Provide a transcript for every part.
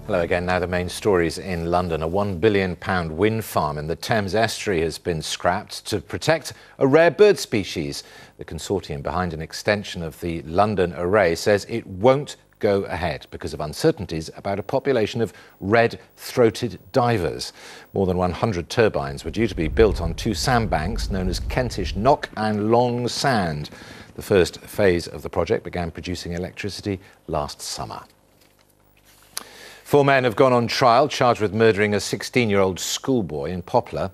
Hello again. Now the main stories in London. A £1 billion wind farm in the Thames estuary has been scrapped to protect a rare bird species. The consortium behind an extension of the London array says it won't go ahead because of uncertainties about a population of red-throated divers. More than 100 turbines were due to be built on two sandbanks known as Kentish Knock and Long Sand. The first phase of the project began producing electricity last summer. 4 men have gone on trial charged with murdering a 16-year-old schoolboy in Poplar.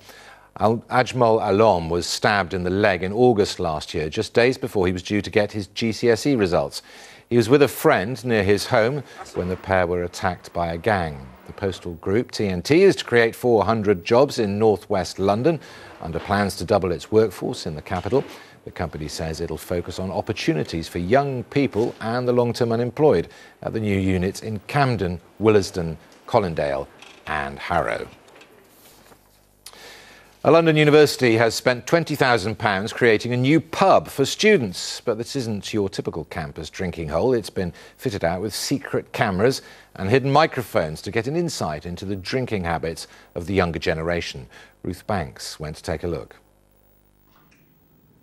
Ajmal Alom was stabbed in the leg in August last year, just days before he was due to get his GCSE results. He was with a friend near his home when the pair were attacked by a gang. The postal group TNT is to create 400 jobs in northwest London under plans to double its workforce in the capital. The company says it'll focus on opportunities for young people and the long-term unemployed at the new units in Camden, Willesden, Colindale and Harrow. A London university has spent £20,000 creating a new pub for students. But this isn't your typical campus drinking hole. It's been fitted out with secret cameras and hidden microphones to get an insight into the drinking habits of the younger generation. Ruth Banks went to take a look.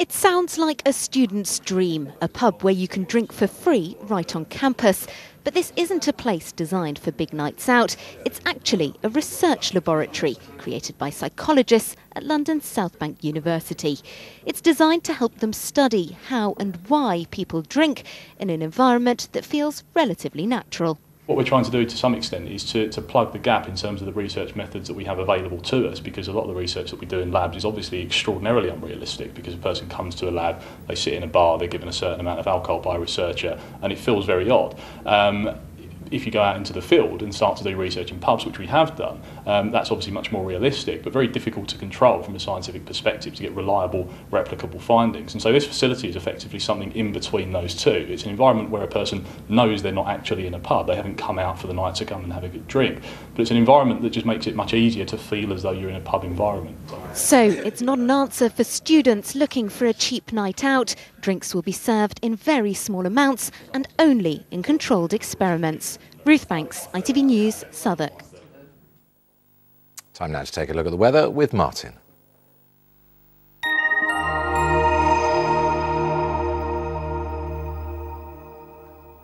It sounds like a student's dream, a pub where you can drink for free right on campus. But this isn't a place designed for big nights out. It's actually a research laboratory created by psychologists at London's South Bank University. It's designed to help them study how and why people drink in an environment that feels relatively natural. What we're trying to do to some extent is to plug the gap in terms of the research methods that we have available to us, because a lot of the research that we do in labs is obviously extraordinarily unrealistic, because a person comes to a lab, they sit in a bar, they're given a certain amount of alcohol by a researcher, and it feels very odd. If you go out into the field and start to do research in pubs, which we have done, that's obviously much more realistic, but very difficult to control from a scientific perspective to get reliable, replicable findings. And so this facility is effectively something in between those two. It's an environment where a person knows they're not actually in a pub, they haven't come out for the night to come and have a good drink, but it's an environment that just makes it much easier to feel as though you're in a pub environment. So it's not an answer for students looking for a cheap night out. Drinks will be served in very small amounts and only in controlled experiments. Ruth Banks, ITV News, Southwark. Time now to take a look at the weather with Martin.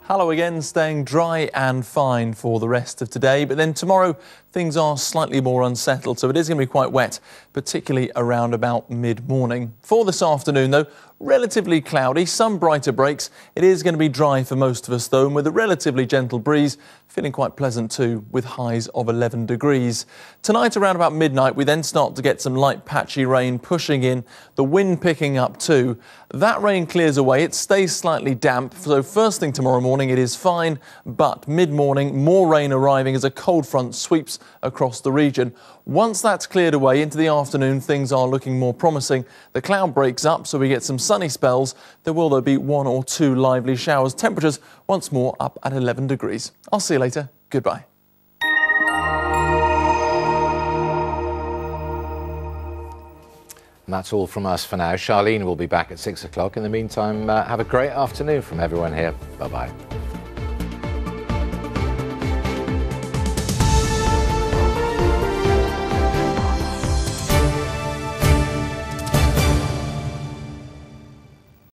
Hello again, staying dry and fine for the rest of today, but then tomorrow things are slightly more unsettled, so it is going to be quite wet, particularly around about mid-morning. For this afternoon though, relatively cloudy, some brighter breaks. It is going to be dry for most of us though, and with a relatively gentle breeze, feeling quite pleasant too, with highs of 11 degrees. Tonight around about midnight we then start to get some light patchy rain pushing in, the wind picking up too. That rain clears away, it stays slightly damp, so first thing tomorrow morning it is fine, but mid-morning more rain arriving as a cold front sweeps across the region. Once that's cleared away into the afternoon, things are looking more promising. The cloud breaks up, so we get some sunny spells. There will though be 1 or 2 lively showers. Temperatures once more up at 11 degrees. I'll see you later. Goodbye. And that's all from us for now. Charlene will be back at 6 o'clock. In the meantime, have a great afternoon from everyone here. Bye-bye.